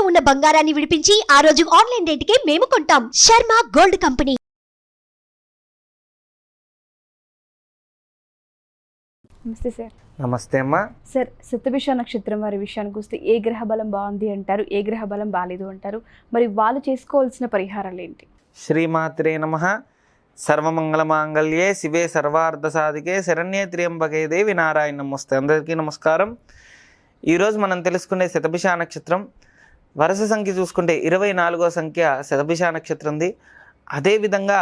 ఉన్న బంగారాన్ని విడిపించి ఆ రోజు ఆన్లైన్ రేటుకే మేము కొంటాం. Sharma gold company. నమస్తే సార్. నమస్తే అమ్మా. సార్, శతభిష నక్షత్రం వారి విషయానికి వస్తే ఏ గ్రహ బలం బాగుంది అంటారు, ఏ గ్రహ బలం బాలేదు అంటారు, మరి వాళ్ళు చేసుకోవాల్సిన పరిహారాలు ఏంటి? శ్రీమాత్రే నమః. సర్వమంగళమాంగళ్యే శివే సర్వార్థ సాధికే శరణ్యే త్ర్యంబకే దేవి నారాయణ నమస్తే. అందరికీ నమస్కారం. ఈరోజు మనం తెలుసుకునే శతభిష నక్షత్రం వరుస సంఖ్య చూసుకుంటే 24వ సంఖ్య శతభిష నక్షత్రంది. అదేవిధంగా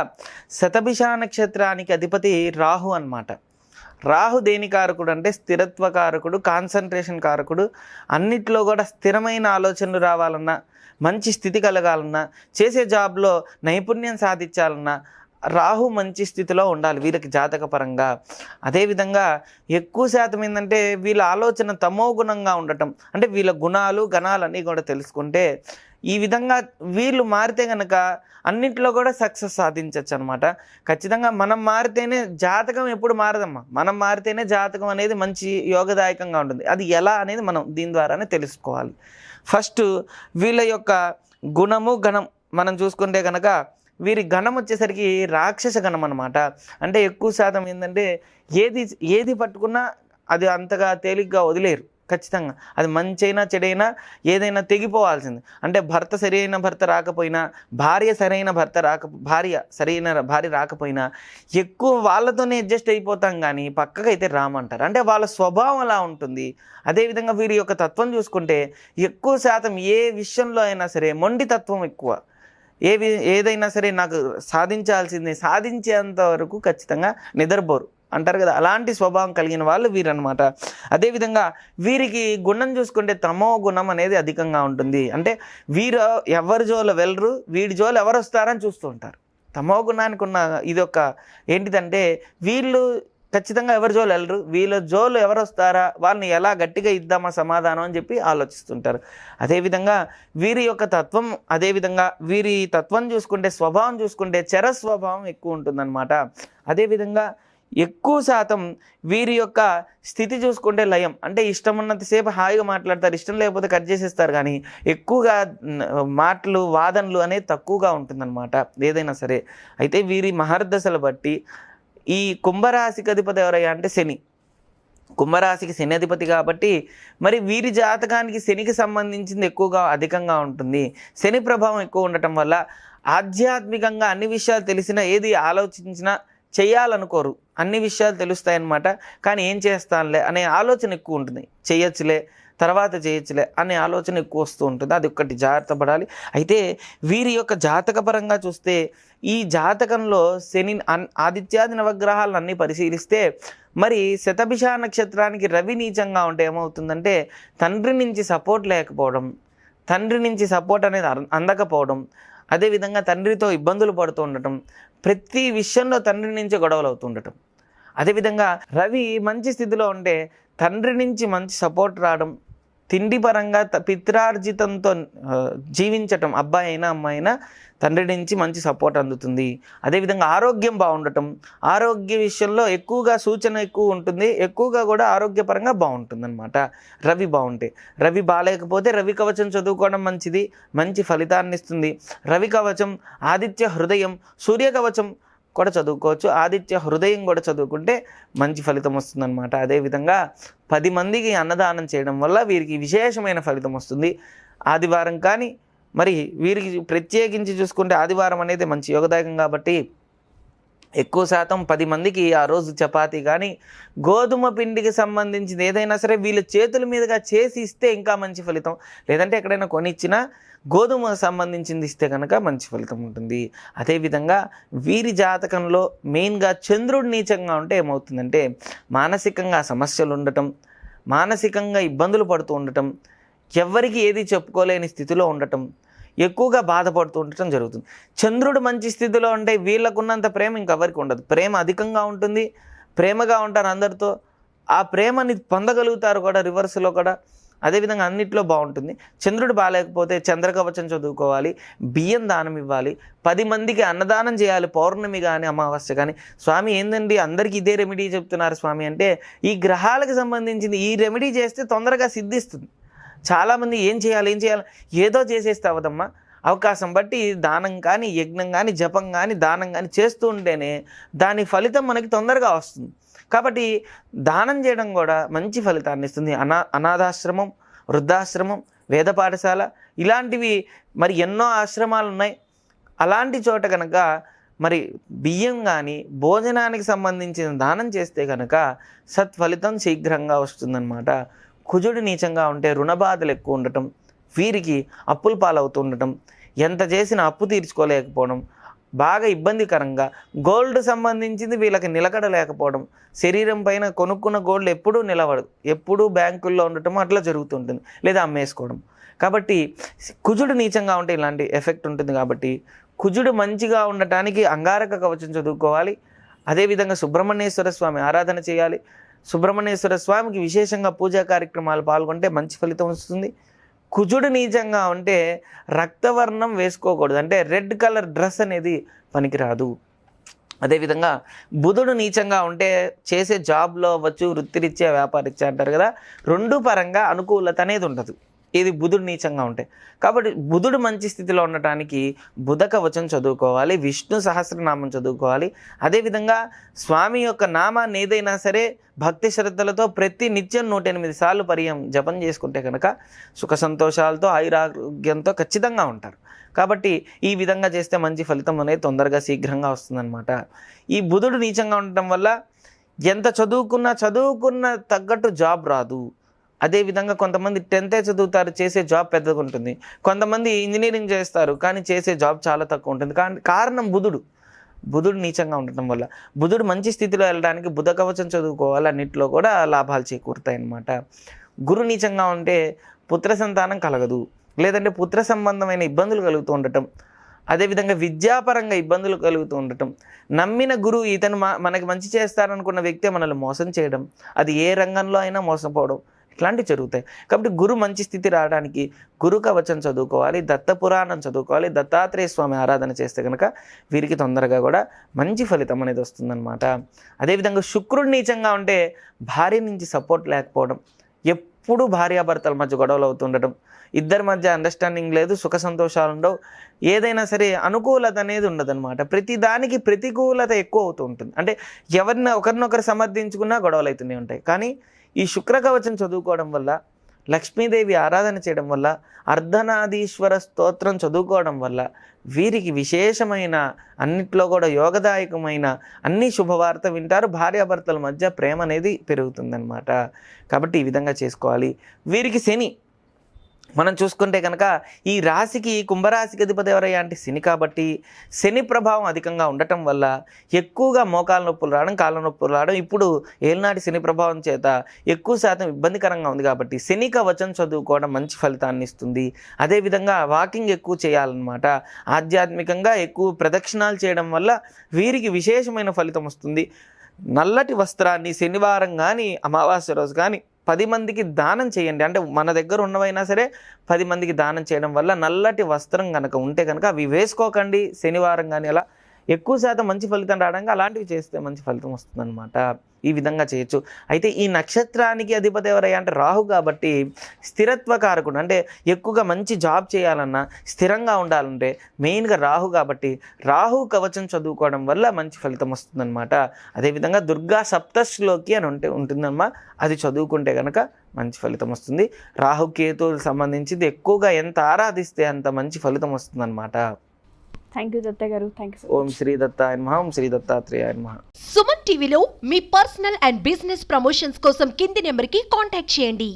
శతభిష నక్షత్రానికి అధిపతి రాహు అన్నమాట. రాహు దేని కారకుడు అంటే స్థిరత్వ కారకుడు, కాన్సన్ట్రేషన్ కారకుడు. అన్నిట్లో కూడా స్థిరమైన ఆలోచనలు రావాలన్నా, మంచి స్థితి కలగాలన్నా, చేసే జాబ్లో నైపుణ్యం సాధించాలన్నా రాహు మంచి స్థితిలో ఉండాలి వీళ్ళకి జాతకపరంగా. అదేవిధంగా ఎక్కువ శాతం ఏంటంటే వీళ్ళ ఆలోచన తమో గుణంగా ఉండటం, అంటే వీళ్ళ గుణాలు గణాలన్నీ కూడా తెలుసుకుంటే ఈ విధంగా వీళ్ళు మారితే కనుక అన్నింటిలో కూడా సక్సెస్ సాధించవచ్చు అనమాట. ఖచ్చితంగా మనం మారితేనే జాతకం ఎప్పుడు మారదమ్మా. మనం మారితేనే జాతకం అనేది మంచి యోగదాయకంగా ఉంటుంది. అది ఎలా అనేది మనం దీని ద్వారానే తెలుసుకోవాలి. ఫస్ట్ వీళ్ళ యొక్క గుణము గణం మనం చూసుకుంటే కనుక వీరి గణం వచ్చేసరికి రాక్షస గణం అనమాట. అంటే ఎక్కువ శాతం ఏంటంటే ఏది పట్టుకున్నా అది అంతగా తేలిగ్గా వదిలేరు. ఖచ్చితంగా అది మంచైనా చెడైనా ఏదైనా తెగిపోవాల్సింది. అంటే భర్త సరైన భర్త రాకపోయినా, భార్య సరైన భార్య రాకపోయినా ఎక్కువ వాళ్ళతోనే అడ్జస్ట్ అయిపోతాం కానీ పక్కకైతే రామంటారు. అంటే వాళ్ళ స్వభావం అలా ఉంటుంది. అదేవిధంగా వీరి యొక్క తత్వం చూసుకుంటే ఎక్కువ శాతం ఏ విషయంలో అయినా సరే మొండి తత్వం ఎక్కువ. ఏదైనా సరే నాకు సాధించేంత వరకు ఖచ్చితంగా నిద్రపోరు అంటారు కదా, అలాంటి స్వభావం కలిగిన వాళ్ళు వీరనమాట. అదేవిధంగా వీరికి గుణం చూసుకుంటే తమో గుణం అనేది అధికంగా ఉంటుంది. అంటే వీరు ఎవరి జోలు వెళ్ళరు, వీడి జోలు ఎవరు వస్తారని చూస్తూ ఉంటారు. తమో గుణానికి ఉన్న ఇది ఒక ఏంటిదంటే వీళ్ళు ఖచ్చితంగా ఎవరి జోలు వెళ్ళరు, వీళ్ళ జోలు ఎవరు వస్తారా, వాళ్ళని ఎలా గట్టిగా ఇద్దామా సమాధానం అని చెప్పి ఆలోచిస్తుంటారు. అదేవిధంగా వీరి యొక్క తత్వం, అదేవిధంగా వీరి తత్వం చూసుకుంటే స్వభావం చూసుకుంటే చెర స్వభావం ఎక్కువ ఉంటుందన్నమాట. అదేవిధంగా ఎక్కువ శాతం వీరి యొక్క స్థితి చూసుకుంటే లయం, అంటే ఇష్టం ఉన్నంతసేపు హాయిగా మాట్లాడతారు, ఇష్టం లేకపోతే కట్ చేసేస్తారు. కానీ ఎక్కువగా మాటలు వాదనలు అనేది తక్కువగా ఉంటుందన్నమాట ఏదైనా సరే. అయితే వీరి మహర్దశలు బట్టి ఈ కుంభరాశికి అధిపతి ఎవరయ్యా అంటే శని. కుంభరాశికి శని అధిపతి కాబట్టి మరి వీరి జాతకానికి శనికి సంబంధించింది ఎక్కువగా అధికంగా ఉంటుంది. శని ప్రభావం ఎక్కువ ఉండటం వల్ల ఆధ్యాత్మికంగా అన్ని విషయాలు తెలిసినా ఏది ఆలోచించినా చేయాలనుకోరు. అన్ని విషయాలు తెలుస్తాయన్నమాట. కానీ ఏం చేస్తానులే అనే ఆలోచన ఎక్కువ ఉంటుంది. తర్వాత చేయొచ్చులే అనే ఆలోచన ఎక్కువ వస్తూ ఉంటుంది. అది ఒక్కటి జాగ్రత్త పడాలి. అయితే వీరి యొక్క జాతకపరంగా చూస్తే ఈ జాతకంలో శని ఆదిత్యాది నవగ్రహాలను అన్నీ పరిశీలిస్తే మరి శతభిష నక్షత్రానికి రవి నీచంగా ఉంటే ఏమవుతుందంటే తండ్రి నుంచి సపోర్ట్ లేకపోవడం, తండ్రి నుంచి సపోర్ట్ అనేది అందకపోవడం, అదేవిధంగా తండ్రితో ఇబ్బందులు పడుతూ ఉండటం, ప్రతి విషయంలో తండ్రి నుంచి గొడవలు అవుతుండటం. అదేవిధంగా రవి మంచి స్థితిలో ఉంటే తండ్రి నుంచి మంచి సపోర్ట్ రావడం, తిండి పరంగా పిత్రార్జితంతో జీవించటం, అబ్బాయి అయినా అమ్మాయి అయినా తండ్రి నుంచి మంచి సపోర్ట్ అందుతుంది. అదేవిధంగా ఆరోగ్యం బాగుండటం, ఆరోగ్య విషయంలో ఎక్కువగా సూచన ఎక్కువ ఉంటుంది, ఎక్కువగా కూడా ఆరోగ్యపరంగా బాగుంటుంది అనమాట రవి బాగుంటే. రవి బాగాలేకపోతే రవి కవచం చదువుకోవడం మంచిది, మంచి ఫలితాన్ని ఇస్తుంది. రవి కవచం, ఆదిత్య హృదయం, సూర్య కవచం కూడా చదువుకోవచ్చు. ఆదిత్య హృదయం కూడా చదువుకుంటే మంచి ఫలితం వస్తుందన్నమాట. అదేవిధంగా 10 మందికి అన్నదానం చేయడం వల్ల వీరికి విశేషమైన ఫలితం వస్తుంది. ఆదివారం కానీ మరి వీరికి ప్రత్యేకించి చూసుకుంటే ఆదివారం అనేది మంచి యోగదాయకం కాబట్టి ఎక్కువ శాతం 10 మందికి ఆ రోజు చపాతీ కానీ గోధుమ పిండికి సంబంధించింది ఏదైనా సరే వీళ్ళ చేతుల మీదుగా చేసి ఇస్తే ఇంకా మంచి ఫలితం. లేదంటే ఎక్కడైనా కొనిచ్చినా గోధుమ సంబంధించింది ఇస్తే కనుక మంచి ఫలితం ఉంటుంది. అదేవిధంగా వీరి జాతకంలో మెయిన్గా చంద్రుడు నీచంగా ఉంటే ఏమవుతుందంటే మానసికంగా సమస్యలు ఉండటం, మానసికంగా ఇబ్బందులు పడుతూ ఉండటం, ఎవరికి ఏది చెప్పుకోలేని స్థితిలో ఉండటం, ఎక్కువగా బాధపడుతూ ఉండటం జరుగుతుంది. చంద్రుడు మంచి స్థితిలో ఉంటే వీళ్ళకున్నంత ప్రేమ ఇంకెవరికి ఉండదు. ప్రేమ అధికంగా ఉంటుంది, ప్రేమగా ఉంటారు అందరితో, ఆ ప్రేమని పొందగలుగుతారు కూడా రివర్స్లో కూడా. అదేవిధంగా అన్నిట్లో బాగుంటుంది. చంద్రుడు బాగాలేకపోతే చంద్రకవచం చదువుకోవాలి, బియ్యం దానం ఇవ్వాలి, 10 మందికి అన్నదానం చేయాలి. పౌర్ణమి కానీ అమావాస్య కానీ. స్వామి ఏందండి అందరికీ ఇదే రెమెడీ చెప్తున్నారు స్వామి అంటే ఈ గ్రహాలకు సంబంధించింది ఈ రెమెడీ చేస్తే తొందరగా సిద్ధిస్తుంది. చాలామంది ఏం చేయాలి ఏదో చేసేస్తే అవదమ్మా. అవకాశం బట్టి దానం కానీ, యజ్ఞం కానీ, జపం కానీ, దానం కానీ చేస్తూ ఉంటేనే దాని ఫలితం మనకి తొందరగా వస్తుంది. కాబట్టి దానం చేయడం కూడా మంచి ఫలితాన్ని ఇస్తుంది. అనాథాశ్రమం, వృద్ధాశ్రమం, వేద పాఠశాల ఇలాంటివి మరి ఎన్నో ఆశ్రమాలు ఉన్నాయి. అలాంటి చోట కనుక మరి బియ్యం కానీ భోజనానికి సంబంధించిన దానం చేస్తే కనుక సత్ఫలితం శీఘ్రంగా వస్తుందన్నమాట. కుజుడు నీచంగా ఉంటే రుణబాధలు ఎక్కువ ఉండటం, వీరికి అప్పుల పాలవుతూ ఉండటం, ఎంత చేసినా అప్పు తీర్చుకోలేకపోవడం, బాగా ఇబ్బందికరంగా గోల్డ్ సంబంధించింది వీళ్ళకి నిలకడ లేకపోవడం, శరీరం పైన కొనుక్కున్న గోల్డ్ ఎప్పుడూ నిలబడదు, ఎప్పుడూ బ్యాంకుల్లో ఉండటం అట్లా జరుగుతుంటుంది, లేదా అమ్మేసుకోవడం. కాబట్టి కుజుడు నీచంగా ఉంటే ఇలాంటి ఎఫెక్ట్ ఉంటుంది. కాబట్టి కుజుడు మంచిగా ఉండటానికి అంగారక కవచం చదువుకోవాలి. అదేవిధంగా సుబ్రహ్మణ్యేశ్వర స్వామి ఆరాధన చేయాలి. సుబ్రహ్మణ్యేశ్వర స్వామికి విశేషంగా పూజా కార్యక్రమాలు పాల్గొంటే మంచి ఫలితం వస్తుంది. కుజుడు నీచంగా ఉంటే రక్తవర్ణం వేసుకోకూడదు, అంటే రెడ్ కలర్ డ్రెస్ అనేది పనికిరాదు. అదేవిధంగా బుధుడు నీచంగా ఉంటే చేసే జాబ్లో అవ్వచ్చు, వృత్తిరీత్యా వ్యాపారరీత్యా అంటారు కదా, రెండు పరంగా అనుకూలత అనేది ఉండదు ఇది బుధుడు నీచంగా ఉంటే. కాబట్టి బుధుడు మంచి స్థితిలో ఉండటానికి బుధ కవచం చదువుకోవాలి, విష్ణు సహస్రనామం చదువుకోవాలి. అదేవిధంగా స్వామి యొక్క నామాన్ని ఏదైనా సరే భక్తి శ్రద్ధలతో ప్రతి నిత్యం 108 సార్లు జపం చేసుకుంటే కనుక సుఖ సంతోషాలతో ఆయురారోగ్యంతో ఖచ్చితంగా ఉంటారు. కాబట్టి ఈ విధంగా చేస్తే మంచి ఫలితం అనేది తొందరగా శీఘ్రంగా వస్తుందన్నమాట. ఈ బుధుడు నీచంగా ఉండటం వల్ల ఎంత చదువుకున్న తగ్గట్టు జాబ్ రాదు. అదేవిధంగా కొంతమంది 10th చదువుతారు, చేసే జాబ్ పెద్దగా ఉంటుంది. కొంతమంది ఇంజనీరింగ్ చేస్తారు కానీ చేసే జాబ్ చాలా తక్కువ ఉంటుంది. కారణం బుధుడు నీచంగా ఉండటం వల్ల. బుధుడు మంచి స్థితిలో వెళ్ళడానికి బుధ కవచం చదువుకోవాలి, అన్నింటిలో కూడా లాభాలు చేకూరుతాయి అన్నమాట. గురు నీచంగా ఉంటే పుత్ర సంతానం కలగదు, లేదంటే పుత్ర సంబంధమైన ఇబ్బందులు కలుగుతూ ఉండటం, అదేవిధంగా విద్యాపరంగా ఇబ్బందులు కలుగుతూ ఉండటం, నమ్మిన గురువు ఇతను మనకి మంచి చేస్తారనుకున్న వ్యక్తి మనల్ని మోసం చేయడం, అది ఏ రంగంలో అయినా మోసపోవడం, ఇట్లాంటివి జరుగుతాయి. కాబట్టి గురు మంచి స్థితి రావడానికి గురు కవచం చదువుకోవాలి, దత్త పురాణం చదువుకోవాలి, దత్తాత్రేయ స్వామి ఆరాధన చేస్తే కనుక వీరికి తొందరగా కూడా మంచి ఫలితం అనేది వస్తుందన్నమాట. అదేవిధంగా శుక్రుడు నీచంగా ఉంటే భార్య నుంచి సపోర్ట్ లేకపోవడం, ఎప్పుడూ భార్యాభర్తల మధ్య గొడవలు అవుతుండటం, ఇద్దరి మధ్య అండర్స్టాండింగ్ లేదు, సుఖ సంతోషాలు ఉండవు, ఏదైనా సరే అనుకూలత అనేది ఉండదన్నమాట. ప్రతి దానికి ప్రతికూలత ఎక్కువ అవుతూ ఉంటుంది. అంటే ఒకరినొకరు సమర్థించుకున్నా గొడవలు అవుతూనే ఉంటాయి. కానీ ఈ శుక్ర కవచం చదువుకోవడం వల్ల, లక్ష్మీదేవి ఆరాధన చేయడం వల్ల, అర్ధనాదీశ్వర స్తోత్రం చదువుకోవడం వల్ల వీరికి విశేషమైన అన్నిట్లో కూడా యోగదాయకమైన అన్ని శుభవార్త వింటారు. భార్యాభర్తల మధ్య ప్రేమ అనేది పెరుగుతుందన్నమాట. కాబట్టి ఈ విధంగా చేసుకోవాలి. వీరికి శని మనం చూసుకుంటే కనుక ఈ రాశికి కుంభరాశికి అధిపతి ఎవరయ్యా అంటే శని. కాబట్టి శని ప్రభావం అధికంగా ఉండటం వల్ల ఎక్కువగా మోకాల నొప్పులు రావడం, కాళ్ళ నొప్పులు రావడం, ఇప్పుడు ఏలినాటి శని ప్రభావం చేత ఎక్కువ శాతం ఇబ్బందికరంగా ఉంది. కాబట్టి శని కవచం చదువుకోవడం మంచి ఫలితాన్ని ఇస్తుంది. అదేవిధంగా వాకింగ్ ఎక్కువ చేయాలన్నమాట. ఆధ్యాత్మికంగా ఎక్కువ ప్రదక్షిణాలు చేయడం వల్ల వీరికి విశేషమైన ఫలితం వస్తుంది. నల్లటి వస్త్రాన్ని శనివారం కానీ అమావాస్య రోజు కానీ 10 మందికి దానం చేయండి. అంటే మన దగ్గర ఉన్నవైనా సరే 10 మందికి దానం చేయడం వల్ల నల్లటి వస్త్రం కనుక ఉంటే కనుక అవి వేసుకోకండి. శనివారం కానీ అలా ఎక్కువ శాతం మంచి ఫలితం రావడానికి అలాంటివి చేస్తే మంచి ఫలితం వస్తుందన్నమాట. ఈ విధంగా చేయొచ్చు. అయితే ఈ నక్షత్రానికి అధిపతి ఎవరయ్యా అంటే రాహు. కాబట్టి స్థిరత్వ కారకుడు, అంటే ఎక్కువగా మంచి జాబ్ చేయాలన్నా స్థిరంగా ఉండాలంటే మెయిన్గా రాహు. కాబట్టి రాహు కవచం చదువుకోవడం వల్ల మంచి ఫలితం వస్తుందన్నమాట. అదేవిధంగా దుర్గా సప్తశ్లోకి అని ఉంటుందమ్మా, అది చదువుకుంటే కనుక మంచి ఫలితం వస్తుంది. రాహుకేతువులకు సంబంధించింది ఎక్కువగా ఎంత ఆరాధిస్తే అంత మంచి ఫలితం వస్తుందన్నమాట. థ్యాంక్ యూ దత్త గారు. Thank you. ఓం శ్రీ దత్తాయ నమః. ఓం శ్రీ దత్తాత్రేయాయ నమః. సుమన్ టీవీలో మీ పర్సనల్ అండ్ బిజినెస్ ప్రమోషన్స్ కోసం కింది నెంబర్కి కాంటాక్ట్ చేయండి.